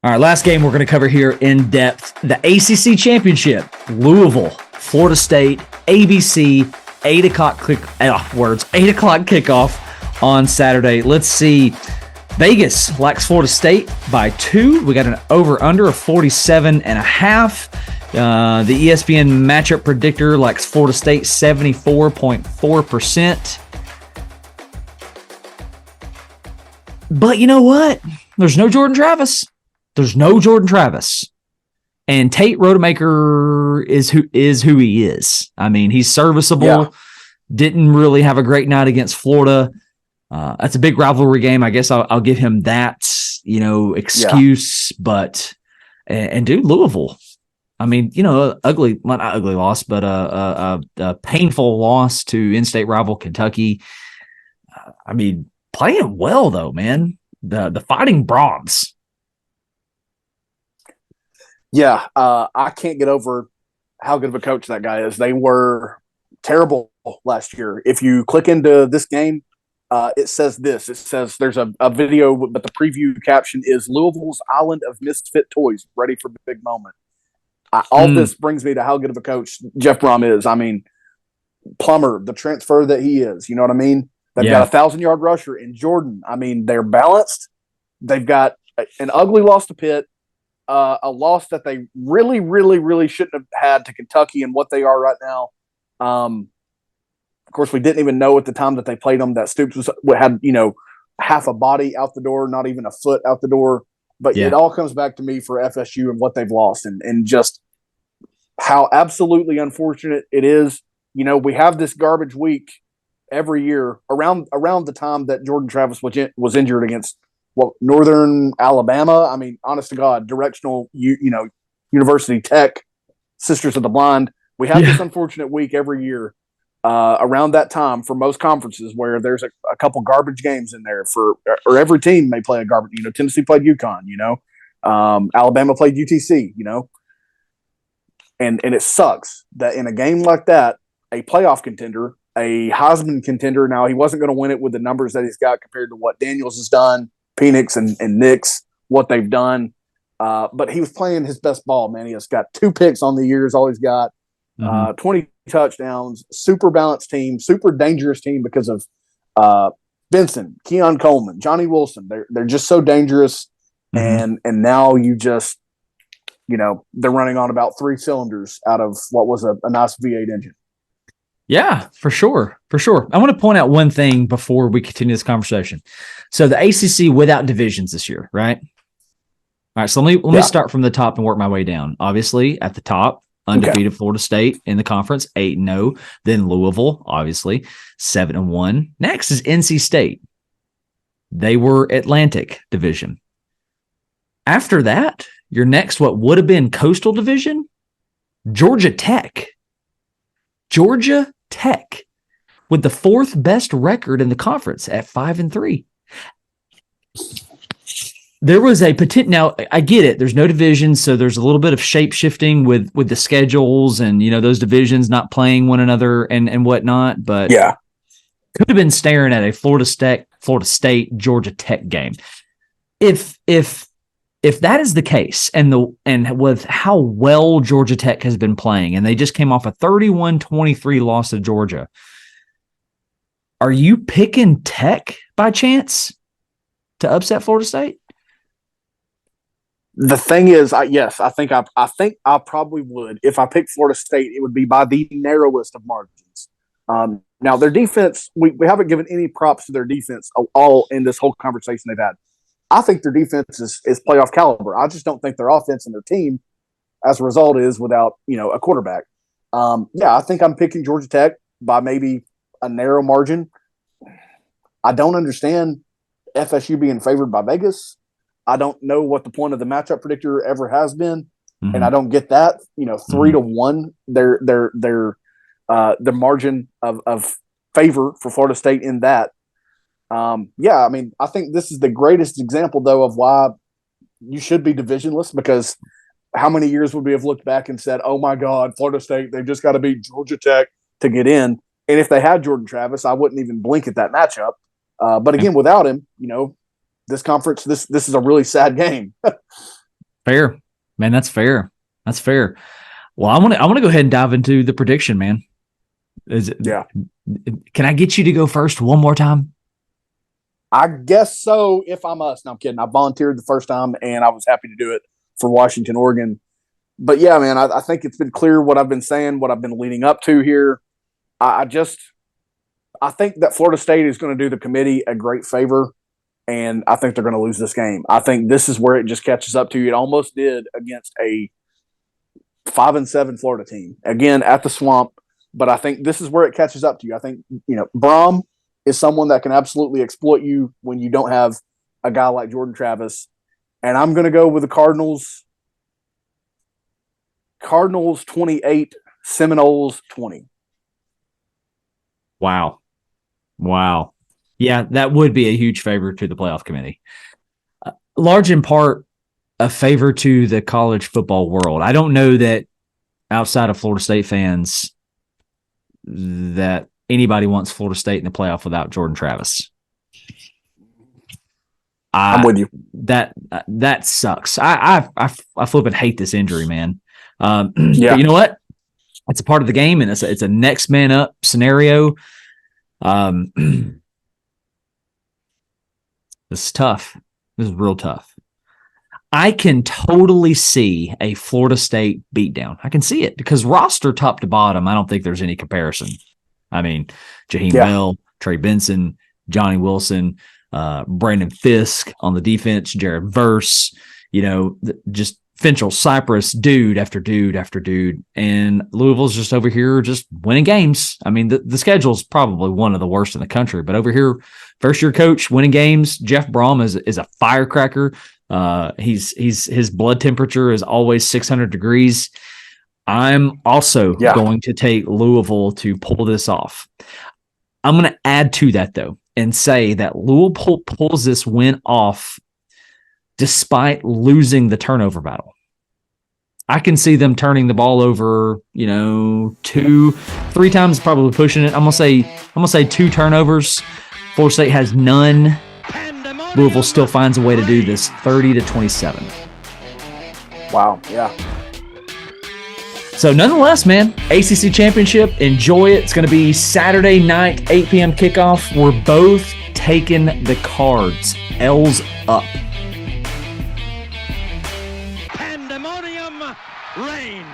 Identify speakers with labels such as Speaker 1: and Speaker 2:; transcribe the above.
Speaker 1: All right, last game we're going to cover here in depth. The ACC Championship, Louisville, Florida State, ABC, 8 o'clock 8 o'clock kickoff on Saturday. Let's see. Vegas likes Florida State by 2. We got an over-under of 47.5. The ESPN matchup predictor likes Florida State 74.4%. But you know what? There's no Jordan Travis. And Tate Rodemaker is who he is. I mean, he's serviceable. Yeah. Didn't really have a great night against Florida. That's a big rivalry game. I guess I'll give him that, excuse. Yeah. But dude, Louisville. I mean, not ugly loss, but a painful loss to in-state rival Kentucky. I mean, playing well though, man. The Fighting Broncs.
Speaker 2: Yeah, I can't get over how good of a coach that guy is. They were terrible last year. If you click into this game, it says this. It says there's a video, but the preview caption is Louisville's Island of Misfit Toys, ready for big moment. All this brings me to how good of a coach Jeff Brom is. I mean, Plummer, the transfer that he is, you know what I mean? They've got a 1,000-yard rusher in Jordan. I mean, they're balanced. They've got an ugly loss to Pitt. A loss that they really, really, really shouldn't have had to Kentucky and what they are right now. Of course, we didn't even know at the time that they played them that Stoops had half a body out the door, not even a foot out the door. But it all comes back to me for FSU and what they've lost and just how absolutely unfortunate it is. We have this garbage week every year around the time that Jordan Travis was injured against Northern Alabama. I mean, honest to God, directional, University Tech, Sisters of the Blind. We have this unfortunate week every year around that time for most conferences where there's a couple garbage games in there or every team may play a garbage. Tennessee played UConn. Alabama played UTC. And it sucks that in a game like that, a playoff contender, a Heisman contender. Now he wasn't going to win it with the numbers that he's got compared to what Daniels has done. Penix and Nix, what they've done. But he was playing his best ball, man. He has got 2 picks on the year, is all he's got. 20 touchdowns, super balanced team, super dangerous team because of Benson, Keon Coleman, Johnny Wilson. They're just so dangerous. And now you just, they're running on about 3 cylinders out of what was a nice V8 engine.
Speaker 1: Yeah, for sure. I want to point out one thing before we continue this conversation. So the ACC without divisions this year, right? All right, so let me start from the top and work my way down. Obviously, at the top, undefeated Florida State in the conference, 8-0. Then Louisville, obviously, 7-1. Next is NC State. They were Atlantic Division. After that, your next, what would have been Coastal Division, Georgia Tech. Georgia Tech with the 4th best record in the conference at 5-3. There was a potential. Now I get it. There's no divisions, so there's a little bit of shape shifting with the schedules and those divisions not playing one another and whatnot. But could have been staring at a Florida State Georgia Tech game. If that is the case, and with how well Georgia Tech has been playing, and they just came off a 31-23 loss to Georgia, are you picking Tech by chance to upset Florida State?
Speaker 2: The thing is, I think I probably would. If I picked Florida State, it would be by the narrowest of margins. Now their defense, we haven't given any props to their defense all in this whole conversation they've had. I think their defense is playoff caliber. I just don't think their offense and their team, as a result, is without a quarterback. I think I'm picking Georgia Tech by maybe a narrow margin. I don't understand FSU being favored by Vegas. I don't know what the point of the matchup predictor ever has been, and I don't get that. 3-1, the margin of favor for Florida State in that. I mean, I think this is the greatest example, though, of why you should be divisionless, because how many years would we have looked back and said, oh, my God, Florida State, they've just got to beat Georgia Tech to get in. And if they had Jordan Travis, I wouldn't even blink at that matchup. But again, without him, this conference, this is a really sad game.
Speaker 1: Fair, man. That's fair. That's fair. Well, I want to go ahead and dive into the prediction, man.
Speaker 2: Yeah.
Speaker 1: Can I get you to go first one more time?
Speaker 2: I guess so. If I'm us, no, I'm kidding. I volunteered the first time, and I was happy to do it for Washington, Oregon. But yeah, man, I think it's been clear what I've been saying, what I've been leading up to here. I think that Florida State is going to do the committee a great favor, and I think they're going to lose this game. I think this is where it just catches up to you. It almost did against a 5-7 Florida team, again at the Swamp. But I think this is where it catches up to you. I think, Brom is someone that can absolutely exploit you when you don't have a guy like Jordan Travis. And I'm going to go with the Cardinals. Cardinals 28, Seminoles 20.
Speaker 1: Wow. Yeah, that would be a huge favor to the playoff committee. Large in part, a favor to the college football world. I don't know that outside of Florida State fans that anybody wants Florida State in the playoff without Jordan Travis.
Speaker 2: I'm with you.
Speaker 1: That sucks. I flipping hate this injury, man.
Speaker 2: Yeah.
Speaker 1: But you know what? It's a part of the game, and it's a next man up scenario. This is tough. This is real tough. I can totally see a Florida State beatdown. I can see it because roster top to bottom, I don't think there's any comparison. I mean, Jaheim Bell, Trey Benson, Johnny Wilson, Brandon Fisk on the defense, Jared Verse, just Finchel, Cypress, dude after dude after dude. And Louisville's just over here just winning games. I mean, the schedule's probably one of the worst in the country, but over here, first-year coach, winning games. Jeff Brom is a firecracker. His blood temperature is always 600 degrees. I'm also going to take Louisville to pull this off. I'm going to add to that, though, and say that Louisville pulls this win off despite losing the turnover battle. I can see them turning the ball over, 2-3 times, probably pushing it. I'm gonna say 2 turnovers. Florida State has none. Louisville still finds a way to do this, 30-27.
Speaker 2: Wow, yeah.
Speaker 1: So nonetheless, man, ACC Championship, enjoy it. It's going to be Saturday night, 8 p.m. kickoff. We're both taking the Cards. L's up.
Speaker 3: Pandemonium reigns.